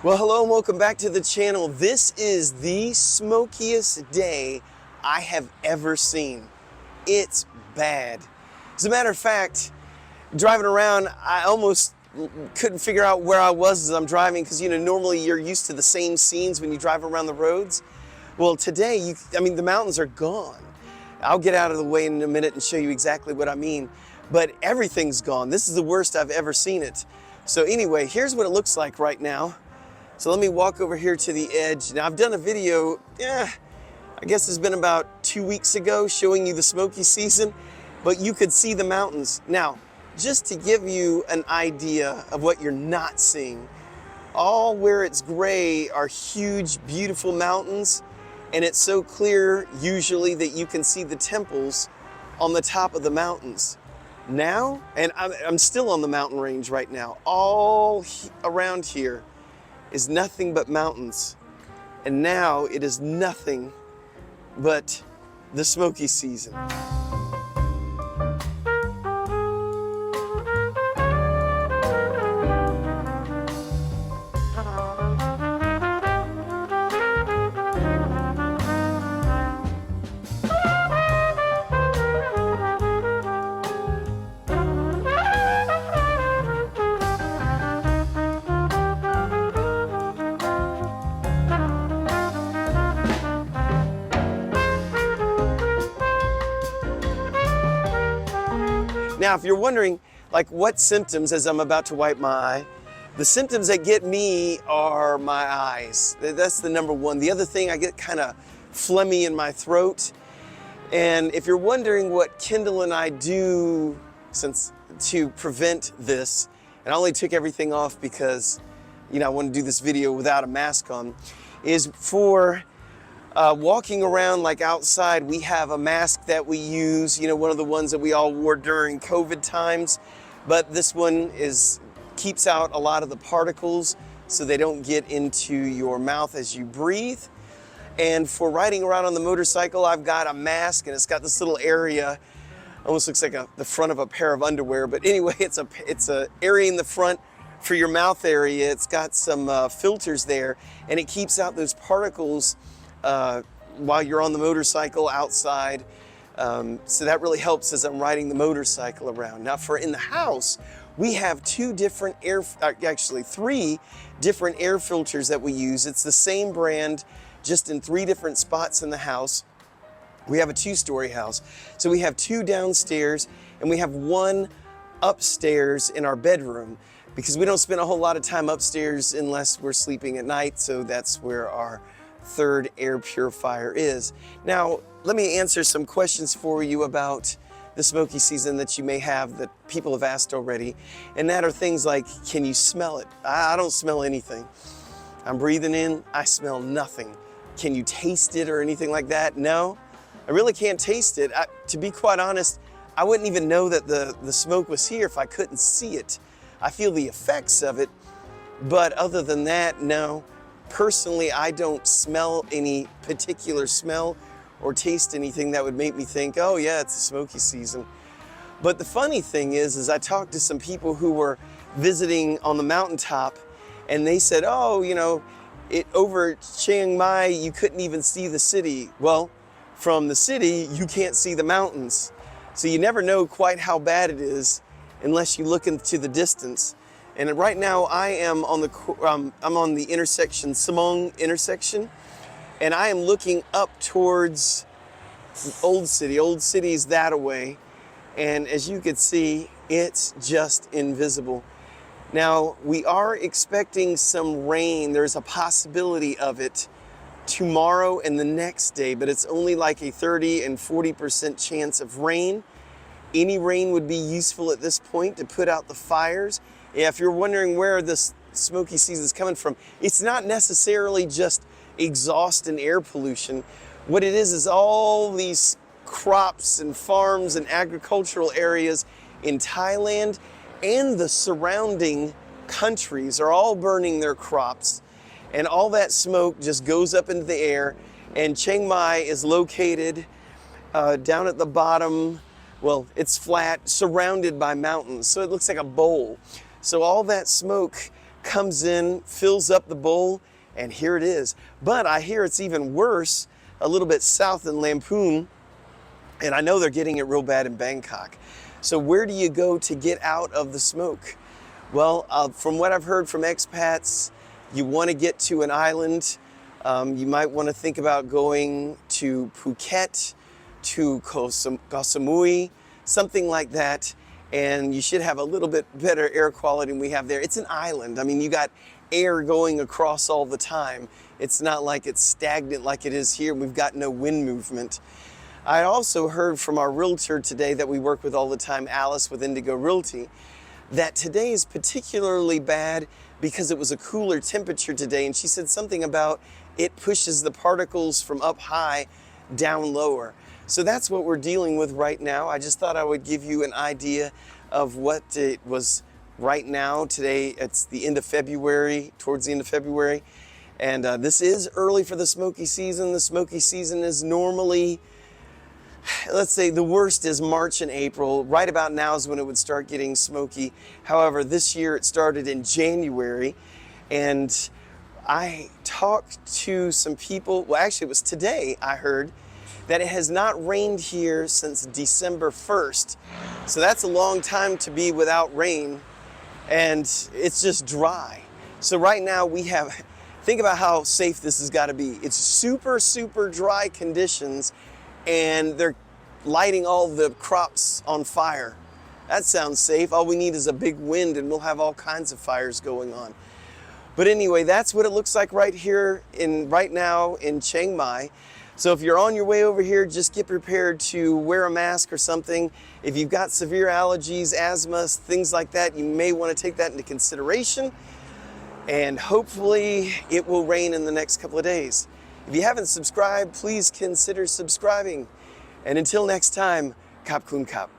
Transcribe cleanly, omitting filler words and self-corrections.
Well, hello and welcome back to the channel. This is the smokiest day I have ever seen. It's bad. As a matter of fact, driving around, I almost couldn't figure out where I was as I'm driving because, normally you're used to the same scenes when you drive around the roads. Well, today, the mountains are gone. I'll get out of the way in a minute and show you exactly what I mean, but everything's gone. This is the worst I've ever seen it. So anyway, here's what it looks like right now. So let me walk over here to the edge. Now I've done a video, I guess it's been about 2 weeks ago showing you the smoky season, but you could see the mountains. Now, just to give you an idea of what you're not seeing, all where it's gray are huge, beautiful mountains, and it's so clear usually that you can see the temples on the top of the mountains. Now, and I'm still on the mountain range right now, all around here is nothing but mountains. And now it is nothing but the smoky season. Now, if you're wondering, what symptoms, as I'm about to wipe my eye, the symptoms that get me are my eyes. That's the number one. The other thing, I get kind of phlegmy in my throat. And if you're wondering what Kendall and I do to prevent this, and I only took everything off because, I want to do this video without a mask on, is for walking around outside, we have a mask that we use, one of the ones that we all wore during COVID times, but this one keeps out a lot of the particles so they don't get into your mouth as you breathe. And for riding around on the motorcycle, I've got a mask and it's got this little area, almost looks like the front of a pair of underwear, but anyway, it's a area in the front for your mouth area. It's got some filters there and it keeps out those particles while you're on the motorcycle outside. So that really helps as I'm riding the motorcycle around. Now for in the house, we have three different air filters that we use. It's the same brand, just in 3 different spots in the house. We have a 2-story house. So we have 2 downstairs and we have 1 upstairs in our bedroom because we don't spend a whole lot of time upstairs unless we're sleeping at night. So that's where our 3rd air purifier is. Now, let me answer some questions for you about the smoky season that you may have that people have asked already. And that are things like, can you smell it? I don't smell anything. I'm breathing in, I smell nothing. Can you taste it or anything like that? No, I really can't taste it. To be quite honest, I wouldn't even know that the smoke was here if I couldn't see it. I feel the effects of it, but other than that, no. Personally, I don't smell any particular smell or taste anything that would make me think, oh yeah, it's the smoky season. But the funny thing is I talked to some people who were visiting on the mountaintop and they said, oh, over Chiang Mai, you couldn't even see the city. Well, from the city, you can't see the mountains. So you never know quite how bad it is unless you look into the distance. And right now I am on the intersection, Samong intersection, and I am looking up towards Old City. Old City's that away, and as you can see, it's just invisible. Now, we are expecting some rain. There's a possibility of it tomorrow and the next day, but it's only like a 30 and 40% chance of rain. Any rain would be useful at this point to put out the fires. If you're wondering where this smoky season is coming from, it's not necessarily just exhaust and air pollution. What it is all these crops and farms and agricultural areas in Thailand and the surrounding countries are all burning their crops. And all that smoke just goes up into the air. And Chiang Mai is located down at the bottom. Well, it's flat, surrounded by mountains, so it looks like a bowl. So all that smoke comes in, fills up the bowl, and here it is. But I hear it's even worse a little bit south in Lamphun, and I know they're getting it real bad in Bangkok. So where do you go to get out of the smoke? Well, from what I've heard from expats, you want to get to an island. You might want to think about going to Phuket, to Koh Samui, something like that. And you should have a little bit better air quality than we have there. It's an island. I mean, you got air going across all the time. It's not like it's stagnant like it is here. We've got no wind movement. I also heard from our realtor today that we work with all the time, Alice with Indigo Realty, that today is particularly bad because it was a cooler temperature today. And she said something about it pushes the particles from up high down lower. So that's what we're dealing with right now. I just thought I would give you an idea of what it was right now. Today, it's the end of February, towards the end of February. And this is early for the smoky season. The smoky season is normally, let's say the worst is March and April. Right about now is when it would start getting smoky. However, this year it started in January. And I talked to some people, well actually it was today I heard that it has not rained here since December 1st. So that's a long time to be without rain, and it's just dry. So right now we have, think about how safe this has got to be. It's super, super dry conditions, and they're lighting all the crops on fire. That sounds safe. All we need is a big wind and we'll have all kinds of fires going on. But anyway, that's what it looks like right here right now in Chiang Mai. So if you're on your way over here, just get prepared to wear a mask or something. If you've got severe allergies, asthma, things like that, you may want to take that into consideration. And hopefully it will rain in the next couple of days. If you haven't subscribed, please consider subscribing. And until next time, Kap Kun Kap.